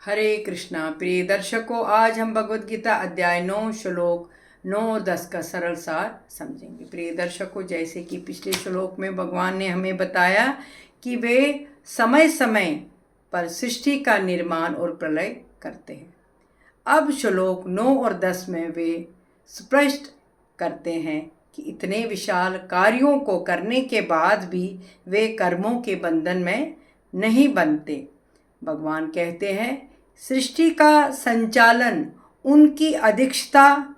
हरे कृष्णा। प्रिय दर्शकों, आज हम भगवद गीता अध्याय 9 श्लोक 9 और 10 का सरल सार समझेंगे। प्रिय दर्शकों, जैसे कि पिछले श्लोक में भगवान ने हमें बताया कि वे समय समय पर सृष्टि का निर्माण और प्रलय करते हैं। अब श्लोक 9 और 10 में वे स्पष्ट करते हैं कि इतने विशाल कार्यों को करने के बाद भी वे कर्मों के बंधन में नहीं बनते। भगवान कहते हैं, सृष्टि का संचालन उनकी अध्यक्षता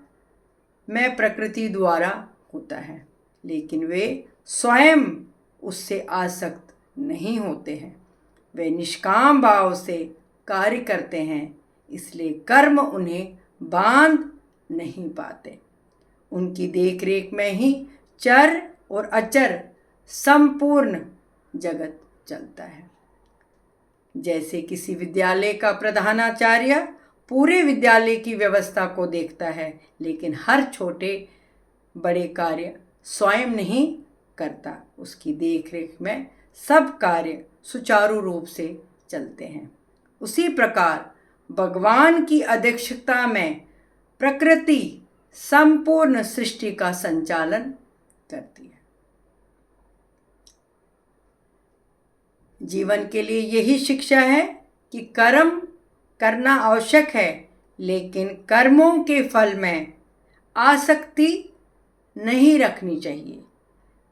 में प्रकृति द्वारा होता है, लेकिन वे स्वयं उससे आसक्त नहीं होते हैं। वे निष्काम भाव से कार्य करते हैं, इसलिए कर्म उन्हें बांध नहीं पाते। उनकी देखरेख में ही चर और अचर संपूर्ण जगत चलता है। जैसे किसी विद्यालय का प्रधानाचार्य पूरे विद्यालय की व्यवस्था को देखता है, लेकिन हर छोटे बड़े कार्य स्वयं नहीं करता। उसकी देखरेख में सब कार्य सुचारू रूप से चलते हैं। उसी प्रकार भगवान की अध्यक्षता में प्रकृति संपूर्ण सृष्टि का संचालन करती है। जीवन के लिए यही शिक्षा है कि कर्म करना आवश्यक है, लेकिन कर्मों के फल में आसक्ति नहीं रखनी चाहिए।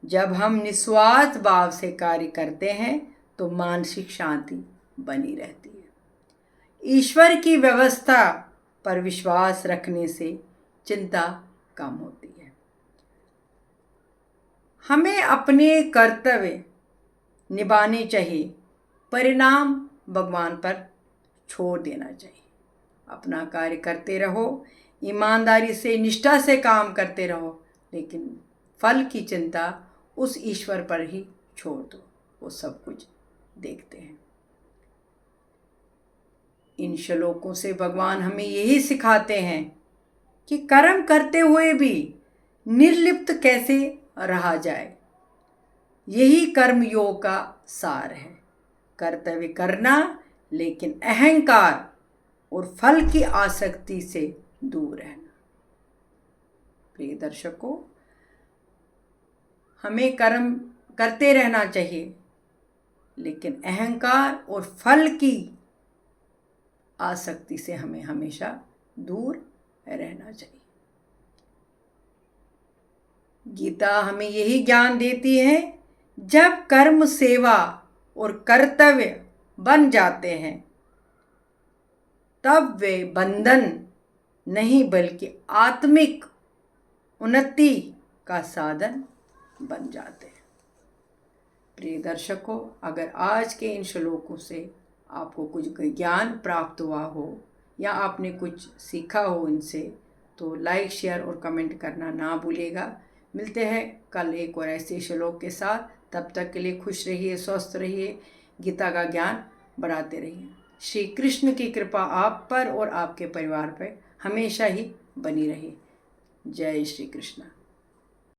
जब हम निस्वार्थ भाव से कार्य करते हैं तो मानसिक शांति बनी रहती है। ईश्वर की व्यवस्था पर विश्वास रखने से चिंता कम होती है। हमें अपने कर्तव्य निभाने चाहिए, परिणाम भगवान पर छोड़ देना चाहिए। अपना कार्य करते रहो, ईमानदारी से निष्ठा से काम करते रहो, लेकिन फल की चिंता उस ईश्वर पर ही छोड़ दो, वो सब कुछ देखते हैं। इन श्लोकों से भगवान हमें यही सिखाते हैं कि कर्म करते हुए भी निर्लिप्त कैसे रहा जाए। यही कर्म योग का सार है। कर्तव्य करना, लेकिन अहंकार और फल की आसक्ति से दूर रहना। प्रिय दर्शकों, हमें कर्म करते रहना चाहिए, लेकिन अहंकार और फल की आसक्ति से हमें हमेशा दूर रहना चाहिए। गीता हमें यही ज्ञान देती है, जब कर्म सेवा और कर्तव्य बन जाते हैं, तब वे बंधन नहीं बल्कि आत्मिक उन्नति का साधन बन जाते हैं। प्रिय दर्शकों, अगर आज के इन श्लोकों से आपको कुछ ज्ञान प्राप्त हुआ हो या आपने कुछ सीखा हो इनसे, तो लाइक, शेयर और कमेंट करना ना भूलिएगा। मिलते हैं कल एक और ऐसे श्लोक के साथ। तब तक के लिए खुश रहिए, स्वस्थ रहिए, गीता का ज्ञान बढ़ाते रहिए। श्री कृष्ण की कृपा आप पर और आपके परिवार पर हमेशा ही बनी रहे। जय श्री कृष्ण।